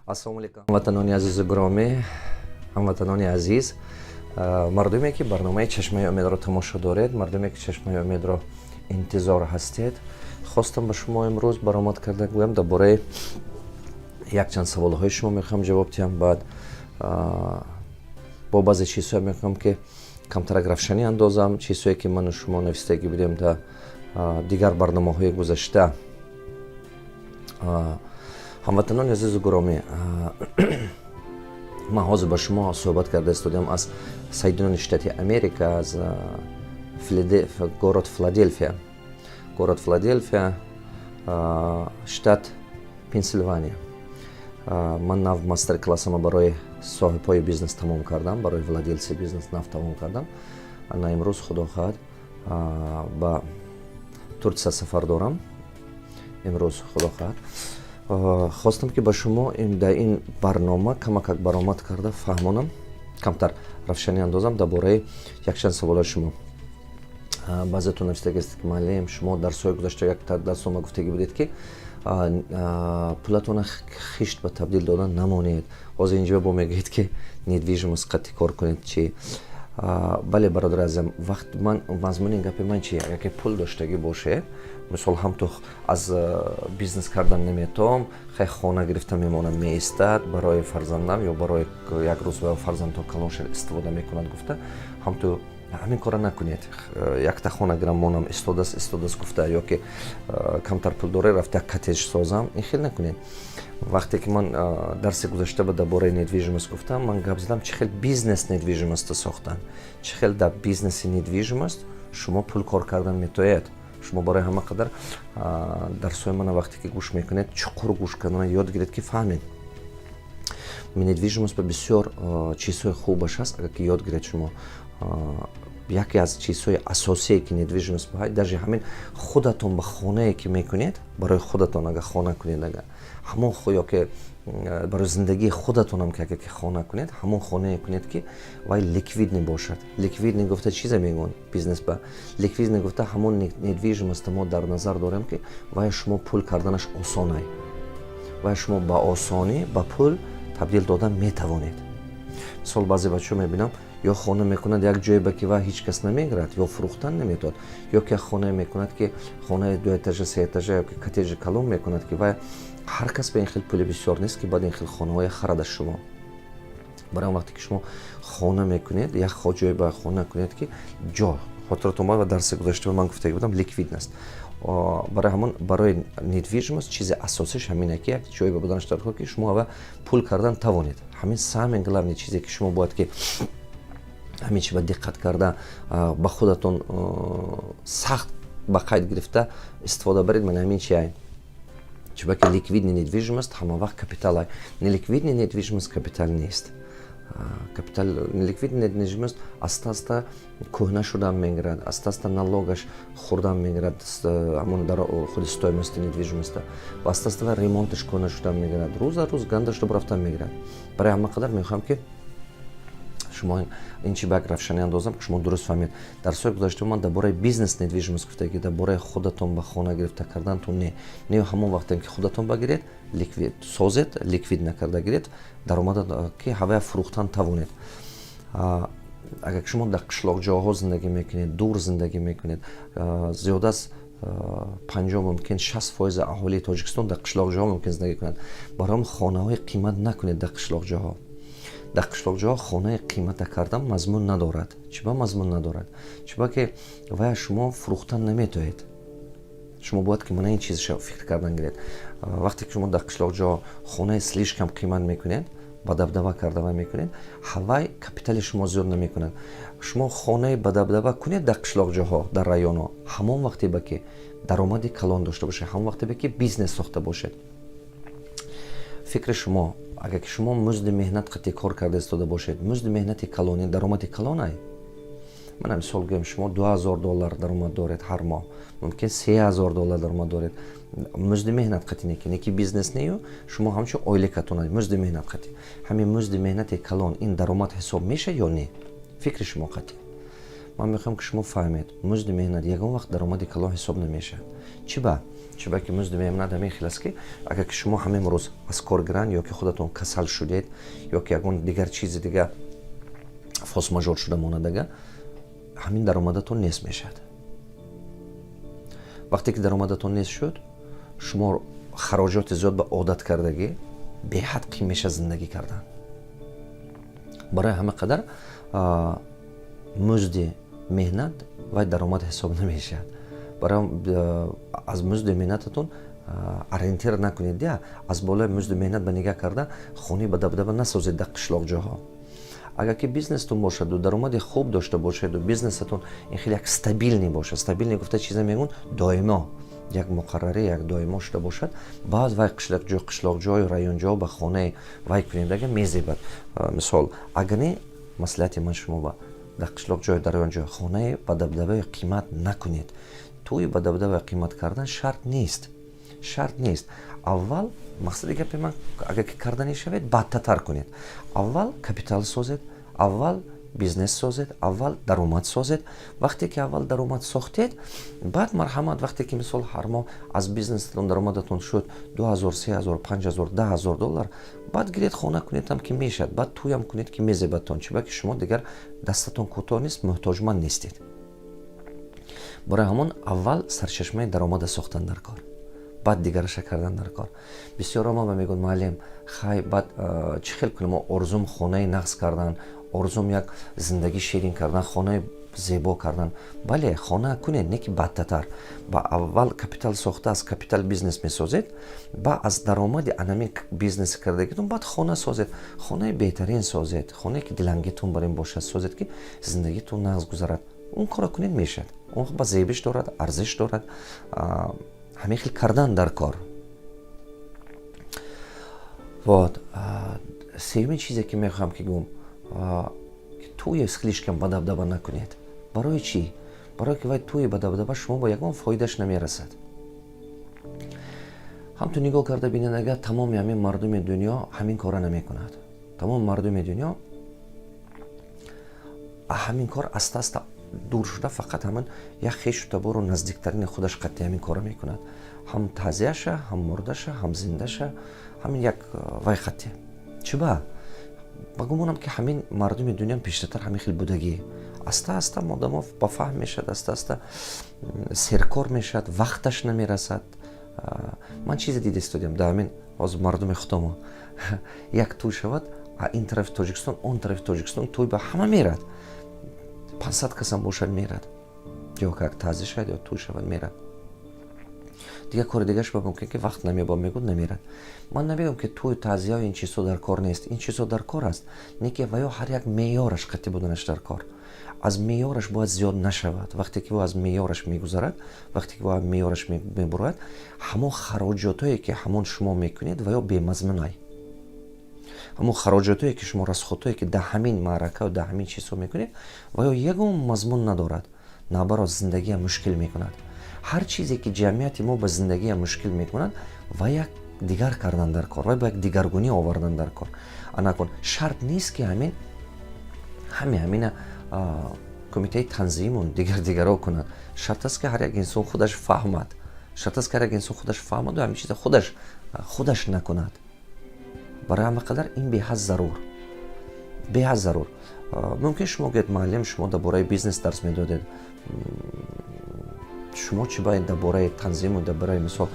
ассалому алайкум ҳамватанони азизу гиромӣ, ҳамватанони азиз, мардуме ки барномаи Чашмаи умедро тамошо доред, мардуме ки Чашмаи умедро интизор ҳастед, хостам ба шумо имрӯз баромад карда гӯям дар бораи якчанд саволҳои шумо мехоҳам ҷавоб диҳам. Баъд бо баъзе чизҳое мехоҳам ки камтарак равшанӣ андозам, чизҳое ки ману шумо навистагӣ будем дар дигар барномаҳои гузашта. ҳамватанони азизу гиромӣ, ман ҳозир ба шумо суҳбат карда истодам аз Соединёни Штати Америка, аз город Филадельфия, штат Пенсилвания. ман нав мастер-классама барои соҳибҳои бизнес тамом кардам, барои владелси бизнес нав тамом кардам. ана имрӯз худо хоҳад ба Турсия сафар дорам. имрӯз худо хоҳад хостам ки ба шумо дар ин барнома камакак баромад карда фаҳмонам, камтар равшанӣ андозам дар бораи якчанд саволои шумо. баъзетон навистагист ки маълим шумо дарсҳои гузашта як дарсома гуфтагӣ будед ки пулатона хишт ба табдил додан намонед. ҳозир инҷо бо мегӯед ки недвижимост қатъи кор кунед чи. бале бародари азизам, вақт ман мазмуни гапи ман чи агаки пул доштагӣ бошед, мисол ҳамто аз бизнес кардан наметавом, хай хона гирифта мемонам, меистад барои фарзандам ё барои як рӯз фарзандто калоншер истифода мекунад гуфта, ҳамто ҳамин кора накунед. якта хона гирам монам истодас гуфта, ё ки камтар пул доред рафта коттедж созам, ин хел накунед. вақте ки ман дарси гузашта дар бораи недвижимост гуфтам, ман гап задам чӣ хел бизнес недвижимостро сохтан, чӣ хел дар бизнеси недвижимост шумо пул кор кардан метавонед. шумо барои ҳама қадар дарсҳои мана вақте ки гӯш мекунед, чуқур гӯш кардан ёд гиред ки фаҳмед. недвижимост ба бисёр чизҳои хубаш аст, агар ки ёд гиред шумо. яке аз чизҳои асосие ки недвижимост даже ҳамин худатон ба хонае ки мекунед, барои худатон агар хона кунед, агар ҳамон ё ки барои зиндагии худатонам ки агар ки хона кунед, ҳамон хонае кунед ки вай ликвидни бошад. ликвидни гуфта чизе мегӯянд бизнес ба ликвидни гуфта ҳамон недвижимост мо дар назар дорем ки вай шумо пул карданаш осон ай. вай шумо ба осонӣ ба пул табдил додан метавонед. мисол баъзе бачаҳо мебинам, ё хона мекунад як ҷое ба ки ва ҳеҷ кас намегирад, ё фурӯхтан наметавонад, ё ки хона мекунад ки хонаи 2 этажа 3 этажа ё ки коттеҷи калон мекунад ки ва ҳар кас ба ин хел пули бисёр нест ки баъд ин хел хонаҳоя харад аз шумо. барои он вақте ки шумо хона мекунед, як ҷое ба хона кунед ки ҷо хотиратон ба дарси гузашта ман гуфтагӣ будам ликвид аст. барои ҳамон барои недвижимост чизи асосиш ҳамине ки як ҷое ба буданаш дар ки шумо ава пул кардан тавонед. ҳамин самин главни чизе ки шумо бояд ки ҳамин чи ба диққат карда ба худатон сахт ба қайд гирифта истифода баред. ман ҳамин чи ай чиба ки ликвидни недвижимост ҳама вақт капитал ай. неликвидни недвижимост капитал нест. неликвидни недвижимост аста кӯҳна шудан мегирад, аста налогаш хӯрдан мегирад, ҳамон дар худи стоимости недвижимоста ва аста ремонташ кӯҳна шудан мегирад, рӯза рӯз гандаш доб рафтан мегирад. барои ҳама қадар мехоҳам ки шумо ин чи бак равшанӣ андозам ки шумо дуруст фаҳмед. дарсҳои гузашта ман дар бораи бизнес недвижимост гуфтагӣ, дар бораи худатон ба хона гирифта кардантон не ҳамон вақте ки худатон ба гиред ликвид созед, ликвид накарда гиред, даромада ки ҳавая фурӯхтан тавонед. агар шумо дар қишлоқҷоҳо зиндагӣ мекунед, дур зиндагӣ мекунед, зиёда аз 50 мумкин 60% аҳолии Тоҷикистон дар қишлоқҷоҳо мумкин зиндагӣ кунанд. барои хонаҳои қимат накунед дар қишлоқҷоҳо. дар қишлоқҷоҳо хонаи қимата кардан мазмун надорад. чиба мазмун надорад? чиба ки вая шумо фурӯхтан наметавонед. шумо бояд ки мана ин чизша фикр кардан гиред. вақте ки шумо дар қишлоқҷоҳо хонаи слишкам қимат мекунед, ба дабдаба карда ва мекунед, ҳавай капитали шумо зиёд намекунад. шумо хонаи ба дабдаба кунед дар қишлоқҷоҳо, дар районҳо, ҳамон вақте ба ки даромади калон дошта бошед, ҳамон вақте ба ки бизнес сохта бошед. фикри шумо агар ки шумо музди меҳнат қатъи кор карда истода бошед, музди меҳнати калони даромади калон ай. ман мисол гӯям шумо $2000 даромад доред ҳар моҳ, мумкин $3000 даромад доред. музди меҳнат қатъи не ки бизнес нею, шумо ҳамчун оилакатон ай, музди меҳнат қатъи. ҳамин музди меҳнати калон ин даромад ҳисоб меша ё не? фикри шумо қатъи. ман мехоҳам ки шумо фаҳмед музди меҳнат ягон вақт даромади калон ҳисоб намешавад. чиба ки музди меҳнат ҳамин хел аст ки агар ки шумо ҳамин рӯз аз кор гиранд ё ки худатон касал шудед ё ки ягон дигар чизи дига фосмажор шуда монад, ага ҳамин даромадатон нест мешавад. вақте ки даромадатон нест шуд, шумо хароҷоти зиёд ба одат кардагӣ беҳад қим мешавад зиндагӣ кардан. барои ҳама қадар музди меҳнат вай даромад ҳисоб намешавад. барои аз музди меҳнататон ориентир накунед, я аз болои музди меҳнат ба нигоҳ карда хонаи ба дабдаба насозед дар қишлоқҷоҳо. агар ки бизнестон бошаду даромади хуб дошта бошеду бизнесатон ин хеле як стабилни бошад, стабилни гуфта чиза мегӯянд доимо як муқаррарӣ як доимо шуда бошад, баъд вай қишлоқҷои районҷоҳо ба хонаи вай кунед, ага мезебад. мисол агар не маслиҳати ман шумо ба дар қишлоқҷои дар районҷои хонаи ба дабдабаи қимат накунед. тӯи ба дабдабаи қимат кардан шарт нест. аввал мақсади гапи ман агар ки карданӣ шавед бадтартар кунед. аввал капитал созед, аввал бизнес созед, аввал даромад созед. вақте ки аввал даромад сохтед, баъд марҳамат вақте ки мисол ҳар моҳ аз бизнесатон даромадатон шуд 2000, 3000, 5000, 10000 доллар, баъд гиред хона кунед ҳам ки мешавад, баъд тӯям кунед ки мезебатон, чиба ки шумо дигар дастатон кӯтоҳ нест, муҳтоҷманд нестед. барои ҳамон аввал сарчашмаи даромада сохтан дар кор, баъд дигараша кардан дар кор. бисёро ма мегӯянд муаллим хай баъд чӣ хел кунем, орзум хонаи нағз кардан, орзум як зиндагӣ ширин кардан, хонаи зебо кардан. бале хона кунед, не ки бадтатар. ба аввал капитал сохта аз капитал бизнес месозед, ба аз даромади анамин бизнеси кардагитон баъд хона созед, хонаи беҳтарин созед, хонае ки дилангитон бар ин бошад созед ки зиндагитон нағз гузарад. он кора кунед мешавад, он ба зебиш дорад, арзиш дорад, ҳамин хел кардан дар кор. вот сеюмин чизе ки мехоҳам ки гӯям, тӯи слишком ба дабдаба накунед. барои чӣ? барое ки вай тӯи ба дабдаба шумо ба ягон фоидаш намерасад. ҳам ту нигоҳ карда бинед, агар тамоми ҳамин мардуми дунё ҳамин кора намекунад. тамоми мардуми дунё ҳамин кор аста аста дур шуда фақат ҳамин як хешу табору наздиктарини худаш қатъи ҳамин кора мекунад. ҳам таъзияша, ҳам мурдаша, ҳам зиндаша, ҳамин як вай қатъи. чиба? ба гумонам ки ҳамин мардуми дунё пештартар ҳамин хел будагӣ. аста аста одамо ба фаҳм мешавад, аста аста серкор мешавад, вақташ намерасад. ман чизе дида истодиам дар ҳамин ҳозир мардуми худомо як тӯй шавад, ин тарафи Тоҷикистон, он тарафи Тоҷикистон тӯй ба ҳама мерад. 500 касам бошад мерад, ё як таъзия шавад ё тӯй шавад мерад. дигар кори дигаш ба мумкин ки вақт намеба мегӯяд намерад. ман намегӯям ки тӯй таъзия ин чизҳо дар кор нест. ин чизҳо дар кор аст, не ки ва ё ҳар як меъёраш қатъи буданаш дар кор. аз меъёраш бояд зиёд нашавад. вақте ки аз меъёраш мегузарад, вақте ки меъёраш мебурояд, ҳамон хароҷотое ки ҳамон шумо мекунед ва ё бемазмунай. ҳамон хароҷотое ки шумо расходҳое ки дар ҳамин маърака дар ҳамин чизҳо мекунед ва ё ягон мазмун надорад, наоборот зиндагиам мушкил мекунад. ҳар чизе ки ҷамъияти мо ба зиндагиам мушкил мекунад ва як дигар кардан дар кор, ва ба як дигаргунӣ овардан дар кор. анакун шарт нест ки ҳамина кумитаи танзиму дигаро кунад. шарт аст ки ҳар як инсон худаш фаҳмад. шарт аст ки ҳар як инсон худаш фаҳмаду ҳамин чиза худаш накунад. барои ҳама қадар ин беҳад зарур. мумкин шумо гӯед муаллим шумо дар бораи бизнес дарс медодед. шумо чӣ бояд дар бораи танзиму дар бораи мисол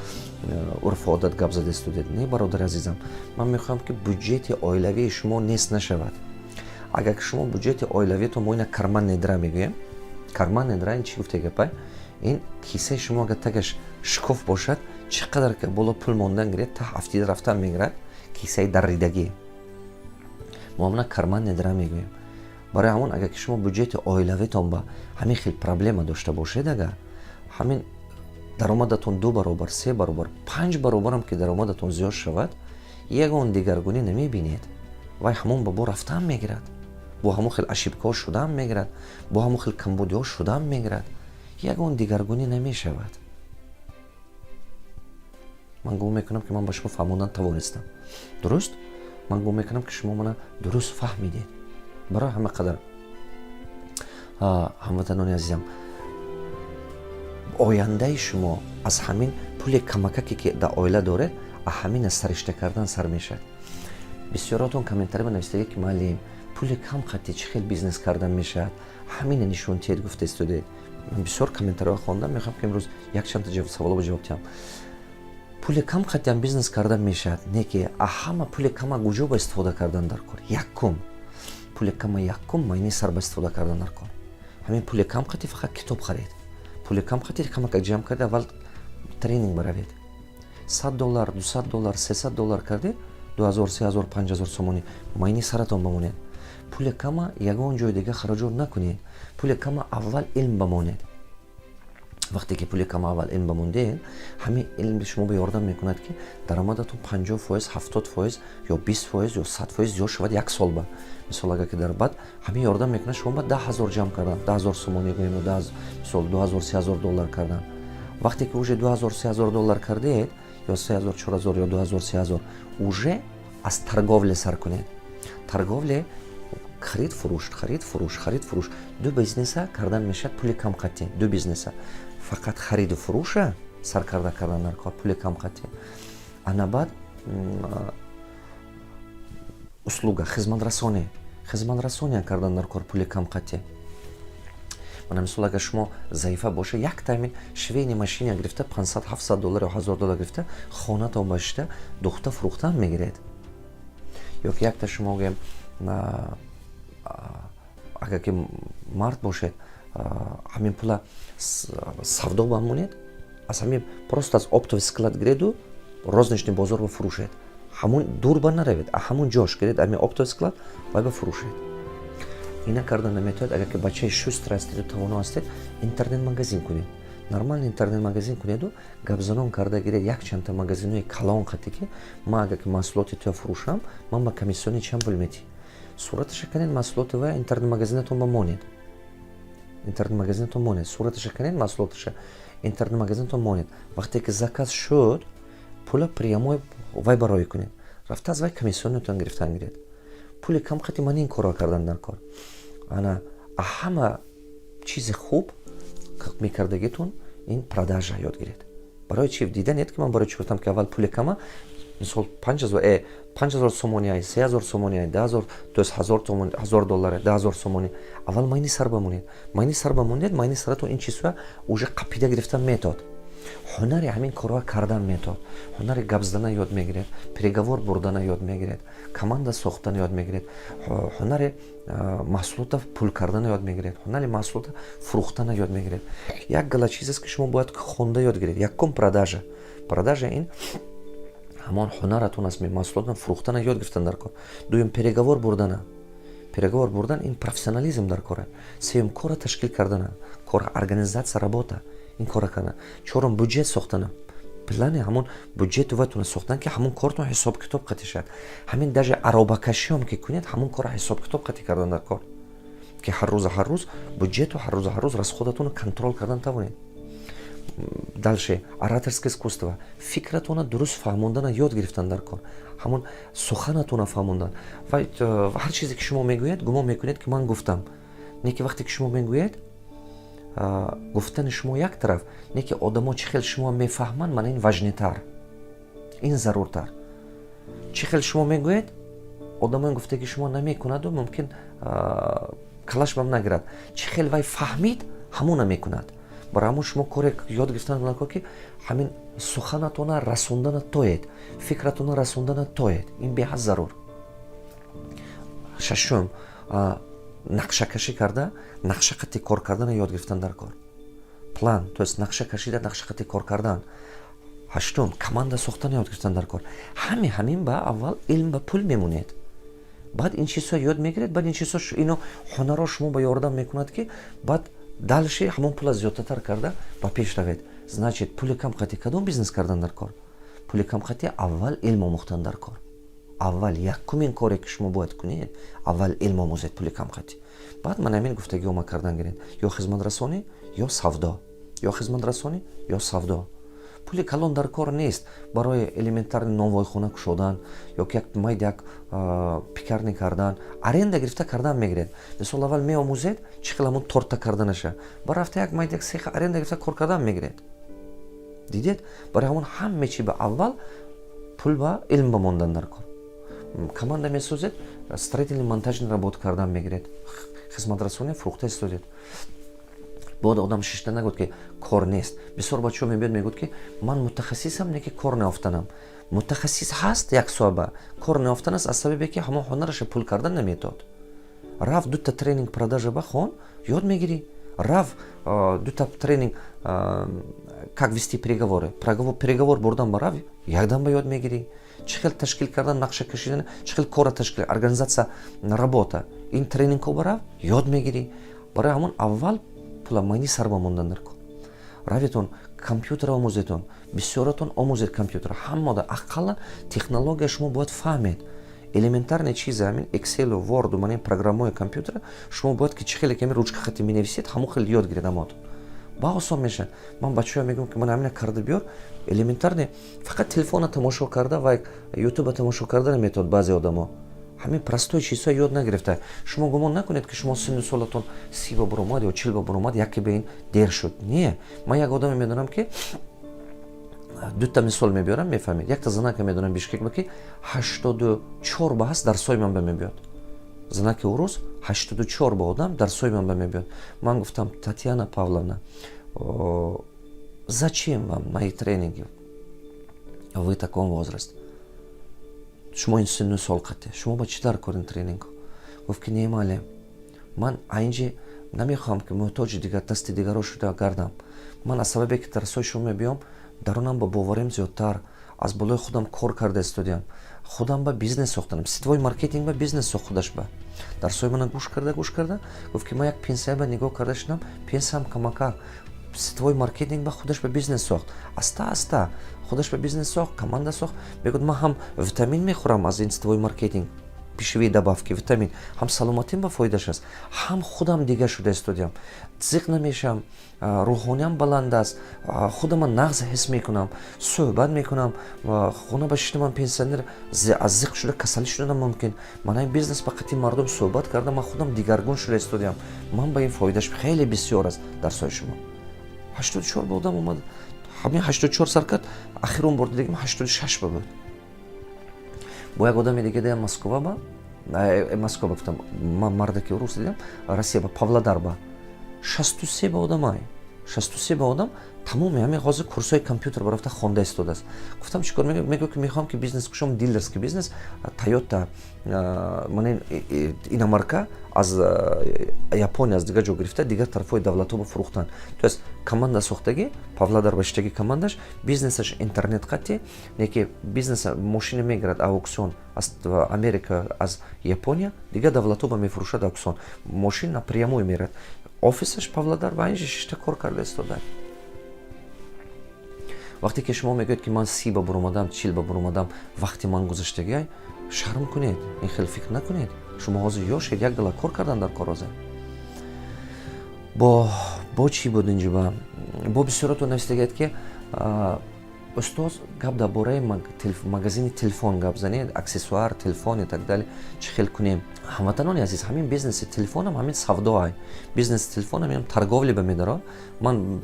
урфу одат гап зада истодед? не бародари азизам, ман мехоҳам ки буҷети оилавии шумо нест нашавад. агар ки шумо буҷети оилавиятон мо ина карман недра мегӯем. карман недра ин чӣ гуфте гапай? ин кисаи шумо агар тагаш шикоф бошад, чӣ қадар ки боло пул мондан гиред, та ҳафтида рафтан мегирад, кисаи дарридагӣ. мо ҳамна карман недра мегӯем. барои ҳамон агар ки шумо буҷети оилавиятон ба ҳамин хел проблема дошта бошед, агар ҳамин даромадатон 2 баробар, 3 баробар, 5 баробарам ки даромадатон зиёд шавад, ягон дигаргунӣ намебинед. вай ҳамон ба бо рафтан мегирад, бо ҳамон хел ашибкаҳо шудан мегирад, бо ҳамон хел камбудиҳо шудан мегирад. ягон дигаргунӣ намешавад. ман гумон мекунам ки ман ба шумо фаҳмондан тавонистам. дуруст? ман гумон мекунам ки шумо мана дуруст фаҳмидед. барои ҳама қадар ҳамватанони азизам, ояндаи шумо аз ҳамин пули камакаке ки дар оила доред, аз ҳамин аз саришта кардан сар мешавад. бисёротон комментарий навиштага ки маълим пули кам қатӣ чӣ хел бизнес кардан мешавад, ҳамина нишон тиед гуфтасту дед. ман бисёр комментариҳо хондам, мехоҳам ки имрӯз якчанда саволҳо ҷавоб диҳам. пули кам қатиам бизнес кардан мешавад, не ки ҳама пули кама куҷо ба истифода кардан дар кор. Якум пули кама якум майни сар ба истифода кардан дар кор. ҳамин пули кам қатӣ фақат китоб харед. пули кам қатӣ камакак ҷамъ карда аввал тренинг баравед. $100, $200, $300 кардед, 2000, 3000, 5000 сомонӣ майни саратон бамонед. пули кама ягон ҷои дига хароҷот накунед. пули кама аввал илм бамонед. вақте ки пули кама аввал илм бамондед, ҳамин илм шумо ба ёрдам мекунад ки даромадатон 50%, 70% ё 20% ё 100% зиёд шавад як сол ба. мисол агар ки дар бад ҳамин ёрдам мекунад шумо ба 10000 ҷамъ кардан, 10000 сомонӣ гӯем, мисол 2000, 3000 доллар кардан. вақте ки уже 2000, 3000 доллар кардед, ё 3000, 4000 ё 2000, 3000, уже аз торговля сар кунед. торговля харид фурӯш, харид фурӯш, харид фурӯш. ду бизнеса кардан мешавад пули кам қатӣ. ду бизнеса фақат хариду фурӯша сар кардан дар кор пули кам қатӣ. ана баъд услуга, хизматрасония кардан дар кор пули кам қатӣ. мана мисол агар шумо заифа боша, як таймин швейни машина гирифта $500, $700 ё $1000 гирифта хонатон башида духта фурӯхтан мегиред. ё ки якта шумо гӯем агар ки мард бошед, ҳамин пула савдо бамонед, аз ҳамин просто аз оптовый склад гиреду розничный бозор ба фурӯшед. ҳамун дур ба наравед, ҳамун ҷош гиред, ҳамин оптовый склад вай ба фурӯшед. ина кардан наметавонед. агар ки бачаи шустр ҳастеду тавоно ҳастед, интернет магазин кунед. нормални интернет магазин кунеду гапзанон карда гиред якчанда магазинои калон қатӣ ки ман агар ки маҳсулоти туя фурӯшам, ман ба комиссиони чанд пул метӣ. сураташа канед маҳсулоти вай интернет магазинатон бамонед. интернет магазинатон монед. сураташа канед маҳсулоташа интернет магазинатон монед. вақте ки заказ шуд, пула прямой вай барои кунед. рафта аз вай комиссионатон гирифтан гиред. пули кам қатӣ ман ин корро кардан дар кор. ана ҳама чизи хуб мекардагитон ин продажа ёд гиред. барои чӣ дида нет ки ман барои чӣ гуфтам ки аввал пули кама мисол 5000 сомонӣ, 3000 сомонӣ, 10000, то есть $1000, 10000 сомонӣ. аввал майни сар бамонед. майни сар бамонед, майни саратон ин чизҳоя уже қапида гирифтан метод. ҳунари ҳамин корҳоя кардан метод. ҳунари гап задана ёд мегиред, переговор бурдана ёд мегиред, команда сохтана ёд мегиред, ҳунари маҳсулота пул кардана ёд мегиред, ҳунари маҳсулота фурӯхтана ёд мегиред. як гала чизест ки шумо бояд хонда ёд гиред. якум продажа. продажа ин ҳамон ҳунаратон аст, маҳсулотон фурӯхтана ёд гирифтан дар кор. дуюм переговор бурдана. переговор бурдан ин профессионализм дар кора. сеюм кора ташкил кардана, кора организация работа, ин кора кардана. чорум бюджет сохтана. плани ҳамон бюджету ватуна сохтан ки ҳамон кортон ҳисоб китоб қатӣ шавад. ҳамин даже аробакашиём ки кунед, ҳамон кора ҳисоб китоб қатӣ кардан дар кор. ки ҳар рӯз бюджету ҳар рӯз расходатонро контрол кардан тавонед. дальше ораторское искусство. фикратона дуруст фаҳмондана ёд гирифтан дар кор. ҳамон суханатона фаҳмондан. ва ҳар чизе ки шумо мегӯед, гумон мекунед ки ман гуфтам. не ки вақте ки шумо мегӯед, гуфтани шумо як тараф, не ки одамо чӣ хел шумо мефаҳманд, мана ин важнитар, ин заруртар. чӣ хел шумо мегӯед, одамо ин гуфтаги шумо намекунаду мумкин калаш бам нагирад. чӣ хел вай фаҳмид, ҳамона мекунад. барои ҳамон шумо коре ёд гирифтан дар кор ки ҳамин суханатона расондана тоед, фикратона расондана тоед. ин беҳад зарур. шашум нақшакашӣ карда, нақшақати кор кардана ёд гирифтан дар кор. план, то есть нақша кашида, нақшақати кор кардан. ҳаштум команда сохтана ёд гирифтан дар кор. ҳамин ба аввал илм ба пул мемонед. баъд ин чизҳо ёд мегиред, баъд ин чизҳо ино ҳунаро шумо ба ёрдам мекунад ки баъд дальше ҳамон пула зиёдтар карда ба пеш равед. значит пули кам қатӣ кадом бизнес кардан дар кор? пули кам қатӣ аввал илм омӯхтан дар кор. аввал якумин коре ки шумо бояд кунед, аввал илм омӯзед пули кам қатӣ. баъд ман ҳамин гуфтагиҳо ма кардан гиред. ё хизматрасонӣ ё савдо, ё хизматрасонӣ ё савдо. пули калон дар кор нест барои элементарни новойхона кушодан ёки як майд як пекарни кардан аренда гирифта кардан мегиред. Мисол аввал меомӯзед чӣ хел ҳамун торта карданаша ба рафта як майд як сеха аренда гирифта кор кардан мегиред. Дидед, барои ҳамон ҳамме чи ба аввал пул ба илм ба мондан дар кор. Команда месозед, строительный монтажный работа кардан мегиред. Хизматрасони фурӯхта истодед. Бода одам шишта нагӯд ки кор нест. Бисёр бачаҳо мебиёд мегӯд ки ман мутахассисам, не ки кор неофтанам. Мутахассис ҳаст як соаба, кор неофтан аст аз сабабе ки ҳамон ҳонараша пул кардан наметод. Рав дута тренинг продажа ба хон, ёд мегирӣ. Рав дута тренинг как вести переговоры. Переговор бурдан ба рав, якдам ба ёд мегирӣ. Чӣ хел ташкил кардан, нақша кашидан, чӣ хел кора ташкил, организация работа. Ин тренингҳо ба рав, ёд мегирӣ. Барои ҳамон аввал пула майни сар ба мондан дар кор. Равитон компютер омӯзетон, бисёратон омӯзед компютер. Ҳамода ақаллан технология шумо бояд фаҳмед. Элементарне чизе ҳамин Excel, Word, манин программаҳои компютера шумо бояд ки чӣ хеле ки ручка хати менависед, ҳамон хел ёд гиред ҳаматон. Ба осон меша. Ман бачаҳо мегӯям ки ман ҳамина карда биёр, элементарне фақат телефона тамошо карда ва YouTube тамошо карда наметавад баъзе одамо. ҳамин простой чизҳо ёд нагирифта. Шумо гумон накунед ки шумо синну солатон 30 ба буромад ё 40 ба буромад яке ба ин дер шуд. Не, ман як одаме медонам ки дута мисол мебиёрам, мефаҳмед. Якта занака медонам Бишкек ба ки 84 ба ҳаст дарсои ман ба мебиёд. Занаки урус 84 ба одам дарсои ман ба мебиёд. Ман гуфтам: Татьяна Павловна, зачем вам мои тренинги? Вы в таком возрасте. Шумо ин синну сол қатъи. Шумо ба чӣ дар корин тренинг? Гуфт ки не маълим. Ман айнҷи намехоҳам ки муҳтоҷи дигар дасти дигаро шуда гардам. Ман аз сабабе ки дарсои шумо мебиём, дарунам ба боварим зиёдтар, аз болои худам кор карда истодиям. Худам ба бизнес сохтанам. Сетвои маркетинг ба бизнес сохт худаш ба. Дарсои мана гӯш карда. Гуфт ки ман як пенсия ба нигоҳ карда шудам, пенсиям камака. Сетвои маркетинг ба худаш ба бизнес сохт. Аста худаш ба бизнес сохт, команда сохт. Мегӯяд ман ҳам витамин мехӯрам аз ин сетвои маркетинг. Пишевии добавки, витамин. Ҳам саломатим ба фоидаш аст. Ҳам худам дига шуда истодиям. Зиқ намешам, рӯҳониям баланд аст. Худам нағз ҳис мекунам, суҳбат мекунам. Хона ба шидаман пенсионер аз зиқ шуда касалӣ шуданам мумкин. Ман ин бизнес ба қатъи мардум суҳбат кардам, ман худам дигаргун шуда истодиям. Ман ба ин фоидаш хеле бисёр аст дарсои шумо. 84 ба одам омад. Ҳамин 84 сар кард, ахирон бор дидагим 86 ба буд. Бо як одами дига дидам Москва ба, Москва гуфтам, ман марда ки урус дидам, Россия ба Павлодар ба 63 ба одам ай. 63 ба одам тамоми ҳамин ҳозир курсҳои компютер барафта хонда истодааст. Гуфтам чӣ кор мегӯяд ки мехоҳам ки бизнес кушам, дилерский бизнес, Toyota, манин иномарка аз Япония аз дигар ҷо гирифта, дигар тарафҳои давлатҳо ба фурӯхтан. То есть команда сохтагӣ, Павлодар ба шитаги командаш, бизнесаш интернет қатъи, неки бизнеса мошина мегирад ауксион аз Америка, аз Япония, дигар давлатҳо ба мефурӯшад ауксион. Мошин напрямую мерад. Офисаш Павлодар ба инҷи шишта кор карда истода. Вақте ки шумо мегӯед ки ман 30 ба буромадам, 40 ба буромадам, вақти ман гузаштагӣ, шарм кунед, ин хел фикр накунед. Шумо ҳозир ёшед, як дала кор кардан дар кор ҳозир. Бо чӣ буд инҷа ба? Бо бисёратон навистагиед ки устоз гап дар бораи магазини телефон гап занед, аксессуар, телефон и так далее, чӣ хел кунем? Ҳамватанони азиз, ҳамин бизнеси телефонам ҳамин савдо ай. Бизнеси телефонам ям торговля ба медаро. Ман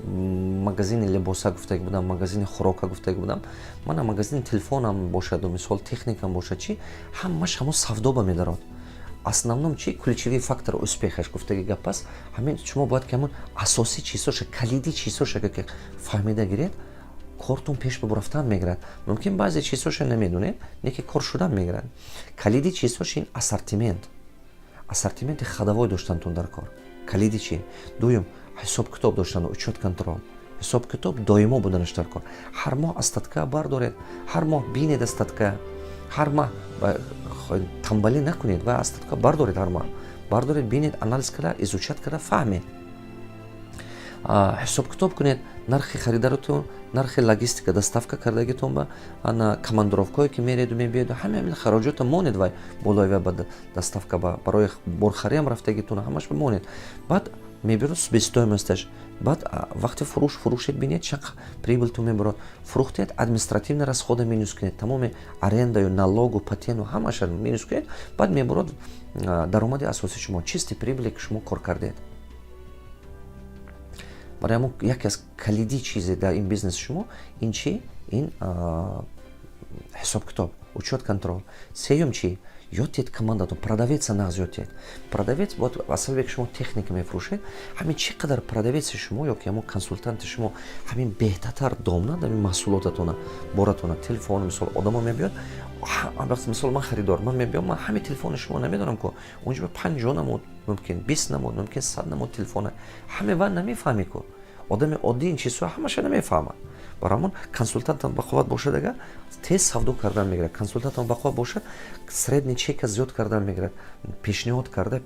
магазини либоса гуфтаги будам, магазини хӯрока гуфтаги будам. Ман магазини телефонам бошад, мисол техникам бошад, чӣ? Ҳамаш ҳамон савдо ба медарод. Основном чӣ? Ключевой фактор успехаш гуфтаги гап аст. Ҳамин шумо бояд ки ҳамон асосии чизҳоша, калидии чизҳоша ки фаҳмида гиред, кортон пеш ба рафтан мегирад. Мумкин баъзе чизҳоша намедонед, неки кор шудан мегирад. Калидии чизҳош ин ассортимент. Ассортименти хадавой доштантон дар кор. Калиди чи? Дуюм, ҳисоб китоб доштан, учёт контрол. Ҳисоб китоб доимо буданаш дар кор. Ҳар моҳ аз статка бардоред, ҳар моҳ бинед аз статка. Ҳар моҳ тамбалӣ накунед ва аз статка бардоред ҳар моҳ. Бардоред, бинед, анализ карда, изучат карда, фаҳмед. ҳисоб китоб кунед, нархи харидаротон, нархи логистика, доставка кардагитон ба командировкое ки мереду мебиеду, ҳамин хароҷота монед вай, болои вай ба доставка ба барои борхариам рафтагитон, ҳамаш монед. Баъд мебиёред себестоимосташ, баъд вақти фурӯшед бинед чанд прибылтон мебарад, фурӯхтед, административни расхода минус кунед, тамоми арендаю, налогу, патенту ҳамаша минус кунед, баъд мебарад даромади асосии шумо, чисти прибыле ки шумо кор кардед. барои ҳамон яке аз калидии чизе дар ин бизнеси шумо ин чи? Ин ҳисоб-китоб, учёт, контрол. Сеюм чи? Ёд диҳед командатон, продавеца нағз ёд диҳед. Продавец бояд аз сабабе ки шумо техника мефурӯшед, ҳамин чӣ қадар продавеци шумо ё ки ҳамон консултанти шумо ҳамин беҳтартар донад ҳамин маҳсулотатона, боратона, телефон, мисол одамо мебиёд, мисол ман харидор, ман мебиём, ман ҳамин телефони шумо намедонам ку онҷо 50 намуд, мумкин 20 намуд, мумкин 100 намуд телефона. ҳамин ван намефаҳмӣ ку. Одами оддӣ ин чизҳо ҳамаша намефаҳмад. Барои ҳамон консултантам бақувват бошад, агар тез савдо кардан мегирад, консултантам бақувват бошад, средний чека зиёд кардан мегирад, пешниҳод карда,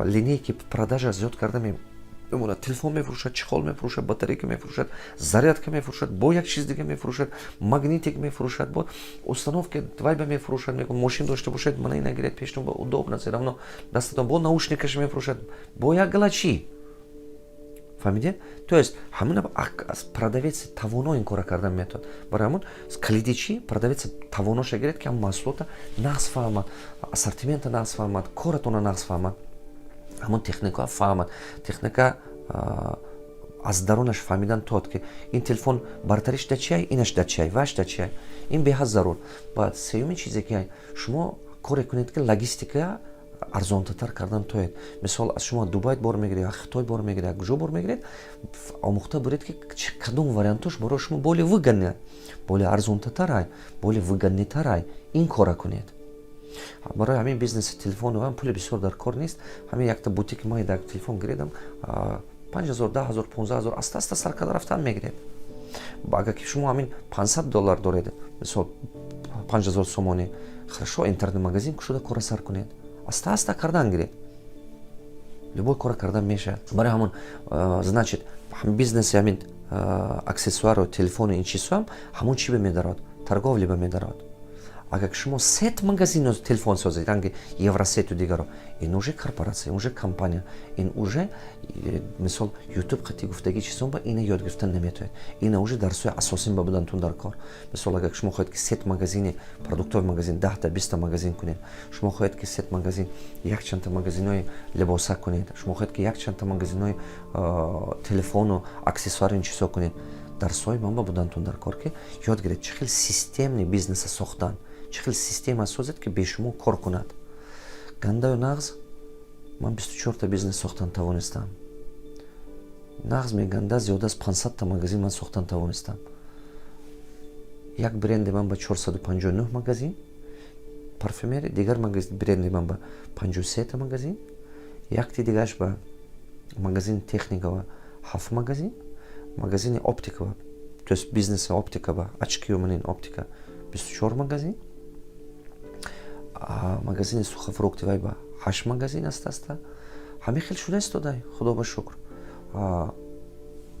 линейки продажа зиёд карда мемонад. Телефон мефурӯшад, чихол мефурӯшад, батарейка мефурӯшад, зарядка мефурӯшад, бо як чиз дига мефурӯшад, магнитик мефурӯшад, бо установка вайба мефурӯшад, мегӯяд мошин дошта бошед, мана ина гиред пешно удобно, се равно дастатон, бо наушникаш мефурӯшад, бо як гала чӣ? фаҳмидед? То есть ҳамин продавец тавоно ин кора кардан метавонад. Барои ҳамон калиди чӣ? Продавец тавоноша гирад ки ҳамон маҳсулота нағз фаҳмад, ассортимента нағз фаҳмад, коратона нағз фаҳмад, ҳамон техникаҳо фаҳмад, техника аз дарунаш фаҳмидан тоад ки ин телефон бартариш да чиай, инаш да чиай, ваш да чиай, ин беҳад зарур. Баъд сеюмин чизе ки шумо коре кунед ки логистика арзонтатар кардан тоед. Мисол аз шумо Дубай бор мегиред, Хитой бор мегиред, куҷо бор мегиред, омӯхта буред ки кадом вариантош барои шумо боли выгодне, боли арзонтатарай, боли выгоднитарай ин кора кунед. барои ҳамин бизнеси телефону ҳам пули бисёр дар кор нест. ҳамин якта бутики ман дар телефон гиридам 5000, 10000, 15000 аста саркада рафтан мегиред. агар ки шумо ҳамин $500 доред, мисол 5000 сомонӣ, хорошо, интернет магазин кушода кора сар кунед, аста кардан гиред, любой кора кардан мешавад. барои ҳамон значит бизнеси ҳамин аксессуару телефону ин чизҳоам ҳамон чӣ ба медарад, торговля ба медарад. агар шумо сет магазин телефон созед, ранги Евросету дигаро, ин уже корпоратсия, ин уже компания, ин уже мисол YouTube қати гуфтаги чизон ба ина ёд гирифтан наметавонед. ина уже дарсои асосин ба будантон дар кор. мисол агар шумо хоҳед ки сет магазини, продуктови магазин 10 20 магазин кунед, шумо хоҳед ки сет магазин, якчанда магазинои либоса кунед, шумо хоҳед ки якчанда магазинои телефону, аксессуари ин чизҳо кунед, дарсои ман ба будантон дар кор ки ёд гиред чӣ хел системни бизнеса сохтан, чӣ хел система созед ки бе шумо кор кунад. гандаю нағз ман 24 бизнес сохтан тавонистам. нағз меганда зиёда аз 500 магазин ман сохтан тавонистам. як бренди ман ба 459 магазин парфюмери, дигар бренди ман ба 53 магазин, якти дигааш ба магазин техника ба 7 магазин, магазини оптика ба, то есть бизнеси оптика ба очки манин оптика 24 магазин, магазини сухофрукти вай ба 8 магазин аста ҳамин хел шуда истодай, худо ба шукр.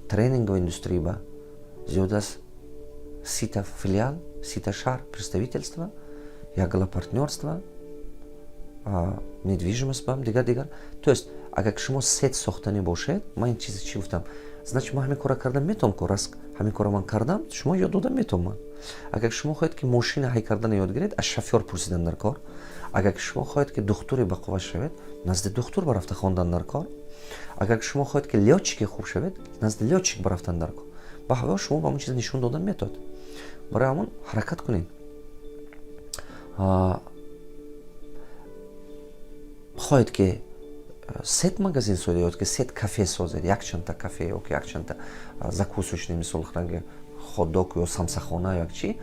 тренинговая индустрия ба зиёда аз 30 филиал, 30 шаҳр представительства, як гала партнёрства, недвижимост бам дигар. То есть агар шумо сет сохтанӣ бошед, ман ин чизи чӣ гуфтам, значит ман ҳамин кора кардан метавонам ку, раз ҳамин кора ман кардам, шумо ёд дода метавонам. агар шумо хоҳед ки мошина ҳай кардана ёд гиред, аз шофёр пурсидан дар кор. агар шумо хоҳед ки духтури бақувват шавед, назди духтур барафта хондан дар кор. агар шумо хоҳед ки лётчики хуб шавед, назди лётчик барафтан дар кор. ба ҳаво шумо ба ҳамон чиз нишон додан метавонад. барои ҳамон ҳаракат кунед. хоҳед ки сет магазин созед ё ки сет кафе созед, якчанда кафе ё ки якчанда закусочный, мисол ранги ходдог ё самсахона як чӣ,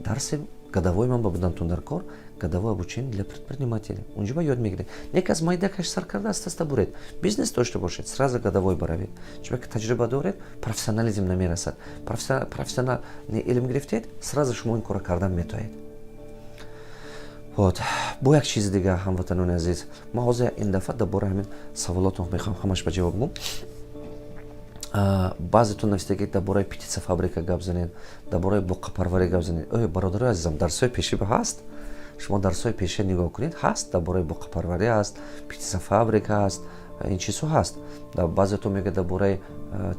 дарси годовой ман ба будантон дар кор, годовое обучение для предпринимателей. Унҷо ба ёд мегиред. Нек аз майдакаш сар карда аста буред. Бизнес дошта бошед, сразу годовой баравед. чунки ки таҷриба доред, профессионализм намерасад. профессионални илм гирифтед, сразу шумо ин кора кардан метавонед. вот бо як чизи дига ҳамватанони азиз, ман ҳозир ин дафъа дар бораи ҳамин саволотон мехоҳам ҳамаш ба ҷавоб гум. баъзетон навистагӣ дар бораи птица фабрика гап занед, дар бораи буққапарварӣ гап занед. бародарои азизам, дарсои пешӣ ҳаст. шумо дарсои пеша нигоҳ кунед, ҳаст дар бораи буққапарварӣ ҳаст, птица фабрика ҳаст, ин чизҳо ҳаст. Баъзето мегӯяд дар бораи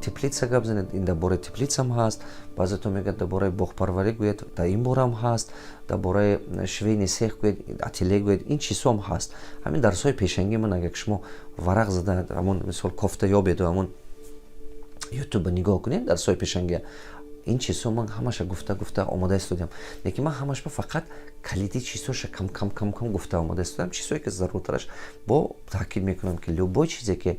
теплица гап занед, ин дар бораи теплицам ҳаст. Баъзето мегӯяд дар бораи боғпарварӣ гӯяд, дар ин борам ҳаст. Дар бораи шиваи сех гӯяд, ателе гӯяд, ин чизҳоам ҳаст. Ҳамин дарсҳои пешангии ман агар шумо варақ зада ҳамон мисол кофта ёбеду ҳамон ютуба нигоҳ кунед, дарсҳои пешангия, ин чизҳо ман ҳамаша гуфта омода истодам. Лекин ман ҳамаша фақат калиди чизҳоша кам гуфта омода истодам. Чизҳое ки заруртараш бо таъкид мекунам ки любой чизе ки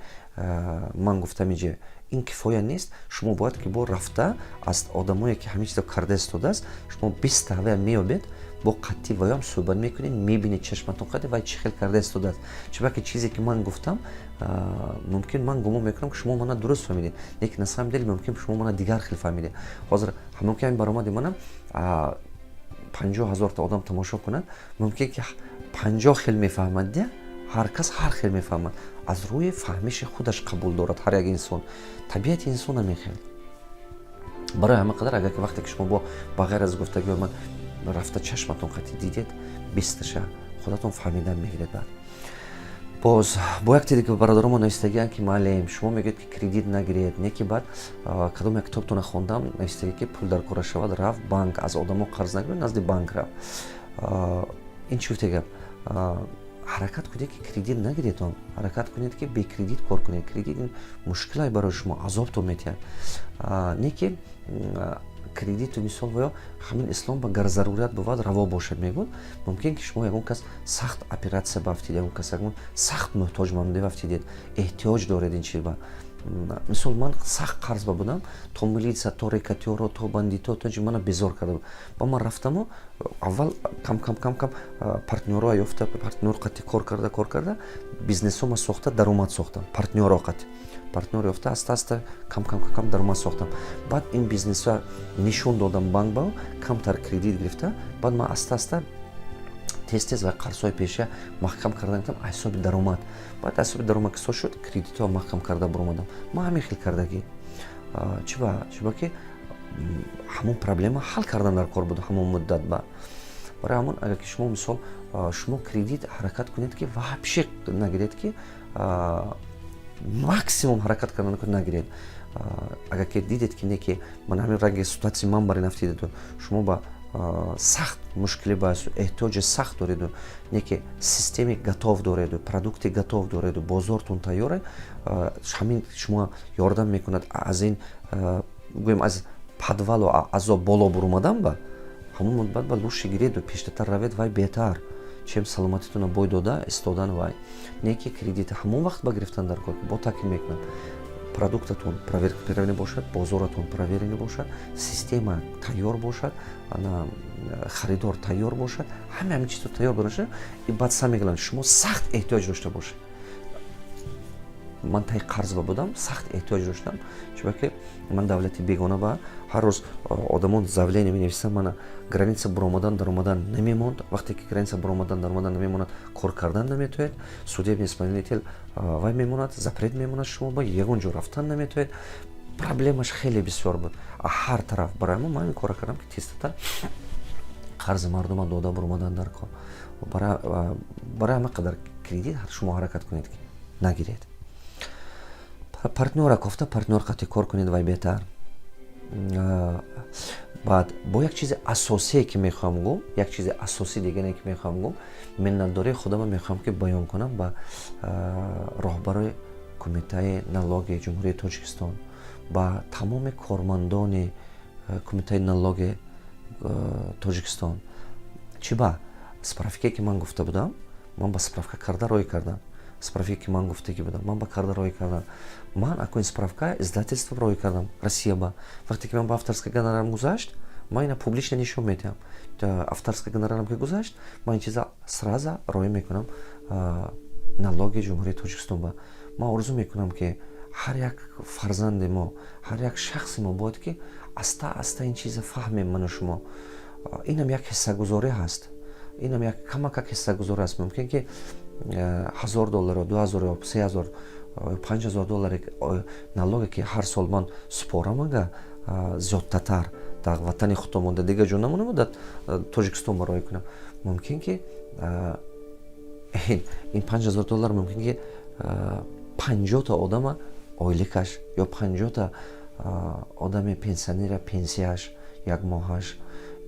ман гуфтам инҷа ин кифоя нест. Шумо бояд ки бо рафта аз одамое ки ҳамин чизро карда истодааст, шумо 20 ҳавая меёбед, бо қаттӣ ваём суҳбат мекунед, мебинед чашматон қадр вай чӣ хел карда истодааст. Чунки чизе ки ман гуфтам, мумкин ман гумон мекунам ки шумо мана дуруст фаҳмидед, лекин аз ҳамин дил мумкин шумо мана дигар хел фаҳмидед. Ҳозир мумкин баромади манам 50 000 та одам тамошо кунад, мумкин ки 50 хел мефаҳмад, де ҳар кас ҳар хел мефаҳмад. Аз рӯи фаҳмиши худаш қабул дорад ҳар як инсон. Табиати инсон ҳамин хел. Барои ҳама қадар агар ки вақте ки шумо ба ғайр аз гуфтагиҳои ман рафта чашматон қати дидед, 20таша худатон фаҳмида мегиред. Боз бо як тиди ки бародаромо навистагианд ки маълим шумо мегӯед ки кредит нагиред, не ки баъд кадом як китобтона хондам навистаги ки пул дар кора шавад, рафт банк аз одамо қарз нагиред, назди банк рафт. Ин чӣ гуфта гап? ҳаракат кунед ки кредит нагиред, ҳаракат кунед ки бе кредит кор кунед. Кредит ин мушкилае барои шумо, азобтон метиҳад. Не ки кредиту мисол воё ҳамин ислом ба гар зарурият бувад раво бошад мегӯяд. Мумкин ки шумо ягон кас сахт оператсия бафтид, ягон кас ягон сахт муҳтоҷмандӣ бафтидед, эҳтиёҷ доред ин чиз ба. Мисол ман сахт қарз ба будам, то милиция, то рекатёро, то бандито, то ин мана безор карда буд. Ба ман рафтаму аввал кам партнёро ёфта, партнёр қати кор карда, бизнесома сохта, даромад сохтам, партнёро қати. Партнёр ёфта аста кам даромад сохтам. Баъд ин бизнесо нишон додам банк ба, камтар кредит гирифта, баъд ман аста тез ва қарзҳои пеша маҳкам карда гирифтам ҳисоби даромад. Баъд ҳисоби даромад ки со шуд, кредитҳо маҳкам карда буромадам. Ман ҳамин хел кардагӣ. Чӣ ба ки ҳамон проблема ҳал кардан дар кор буд ҳамон муддат ба. Барои ҳамон агар ки шумо мисол шумо кредит ҳаракат кунед ки вообще нагиред, ки максимум ҳаракат кардан нагиред. Агар ки дидед ки не ки ман ҳамин ранги ситуатсии ман барин нафтидаду, шумо ба сахт мушкиле баъзу эҳтиёҷи сахт дореду, не ки системаи гатов дореду, продукти гатов дореду, бозортон тайёре, ҳамин шумо ёрдам мекунад аз ин гӯем аз подвалу азоб боло буромадан ба ҳамон муддат ба лӯши гиреду пештартар равед вай беҳтар, чем саломатитона бой дода истодан вай. Не ки кредит ҳамон вақт ба гирифтан дар кор, бо таъкид мекунам продуктатон проверена бошад, бозоратон проверена бошад, система тайёр бошад, харидор тайёр бошад, ҳамин чизо тайёр бошад. И баъд сам мегӯям шумо сахт эҳтиёҷ дошта бошед. Ман таи қарз ба будам, сахт эҳтиёҷ доштам, чунки ман давлати бегона ба ҳар рӯз одамон заявление менависанд, мана граница буромадан даромадан намемонд. Вақте ки граница буромадан даромадан намемонад, кор кардан наметавонед, судебни исполнитель вай мемонад, запрет мемонад, шумо ба ягон ҷо рафтан наметавонед. Проблемаш хеле бисёр буд ҳар тараф. Барои ҳамон ман ин кора кардам ки тезтар қарзи мардума дода буромадан дар кор. Барои ҳама қадар кредит шумо ҳаракат кунед ки нагиред. Партнёра кофта, партнёр қати кор кунед вай беҳтар. Баъд бо як чизи асосие ки мехоҳам гум, як чизи асосӣ дигане ки мехоҳам гум, миннатдории худама мехоҳам ки баён кунам ба роҳбари кумитаи налоги ҷумҳурии Тоҷикистон, ба тамоми кормандони кумитаи налоги Тоҷикистон. Чӣ ба справкае ки ман гуфта будам, ман ба справка карда роӣ кардам. Справкае ки ман гуфтагӣ будам, ман ба карда роӣ кардам. Ман акоин справка издательство роӣ кардам, Россия ба. Вақте ки ман ба авторская гонорарам гузашт, ман ина публично нишон медиҳам. Авторская гонорарам ки гузашт, ман ин чиза сразу роӣ мекунам налоги ҷумҳурии Тоҷикистон ба. Ман орзу мекунам ки ҳар як фарзанди мо, ҳар як шахси мо бояд ки аста ин чиза фаҳмем ману шумо. Инам як ҳиссагузорӣ ҳаст. Инам як камака ҳиссагузорӣ ҳаст. Мумкин ки $1000, $2000, $3000, $5000 налоге ки ҳар сол ман супорам, ага зиёдтар дар ватани худам монда, дига ҷо намонам дар Тоҷикистон ба роӣ кунам. Мумкин ки ин $5000 мумкин ки 50 та одама ойликаш ё 50 та одами пенсионера пенсияш як моҳаш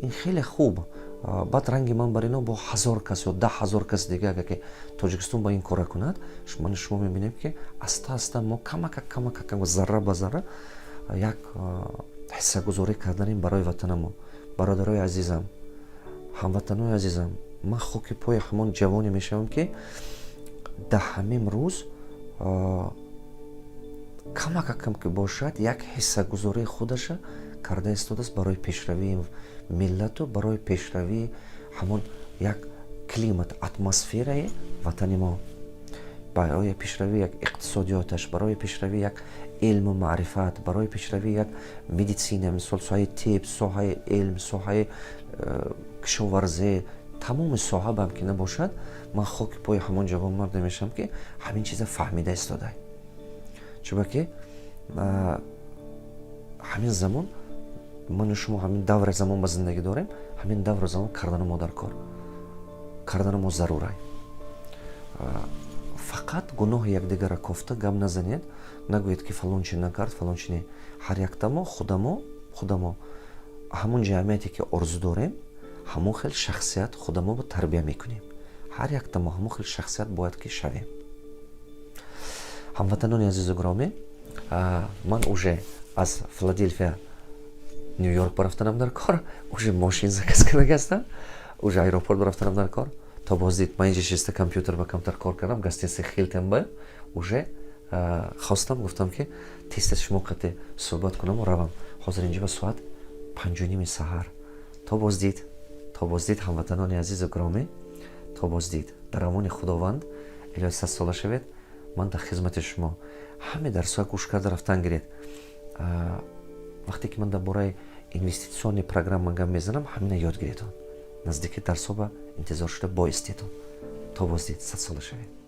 ин хеле хуб. баъд ранги ман бар ино бо 1000 кас ё 10,000 кас дига агар ки Тоҷикистон ба ин кора кунад шумо мебинем ки аста аста мо камака зарра ба зарра як ҳиссагузорӣ карданем барои ватанамо. бародарои азизам, ҳамватанои азизам, ман хоки пои ҳамон ҷавоне мешавам ки дар ҳамин рӯз камакакам ки бошад як ҳиссагузории худаша карда истодааст барои пешравии миллату барои пешравии ҳамон як климат атмосфераи ватани мо, барои пешравии як иқтисодиёташ, барои пешравии як илму маърифат, барои пешравии як медисина, мисол соҳаи тиб, соҳаи илм, соҳаи кишоварзӣ, тамоми соҳа бам ки набошад, ман хоки пои ҳамон ҷавон марде мешавам ки ҳамин чиза фаҳмида истодай. чуба ки ҳамин замон ману шумо ҳамин даври замон ба зиндагӣ дорем, ҳамин давру замон кардани мо дар кор, кардани мо зарурай. фақат гуноҳи якдигара кофта гап назанед, нагӯед ки фалон чи накард, фалон чи не. ҳар яктамо худамо ҳамон ҷамъияте ки орзу дорем, ҳамон хел шахсият худамо бо тарбия мекунем. ҳар яктамо ҳамон хел шахсият бояд ки шавем. ҳамватанони азизу гиромӣ, ман уже аз Филадельфия Нью-Йорк барафтанам дар кор, уже мошин заказ карда ҳастам, уже аэропорт барафтанам дар кор. То боздид ман инҷа шиста компютер ба камтар кор кардам, гостиница Хилтон ба уже хостам, гуфтам ки тез шумо қати суҳбат кунам равам. ҳозир инҷа ба соат 5:30 саҳар. То боздид ҳамватанони азизу гиромӣ, то боздид дар амони худованд илоҳи 100 сола шавед. ман дар хизмати шумо. ҳаме дарсҳои гӯш карда рафтан гиред. вақте ки ман дар бораи инвеститсиони программа гап мезанам, ҳамина ёд гиред. наздики дарсҳо ба интизор шуда боистед. то боздид 100 сола шавед.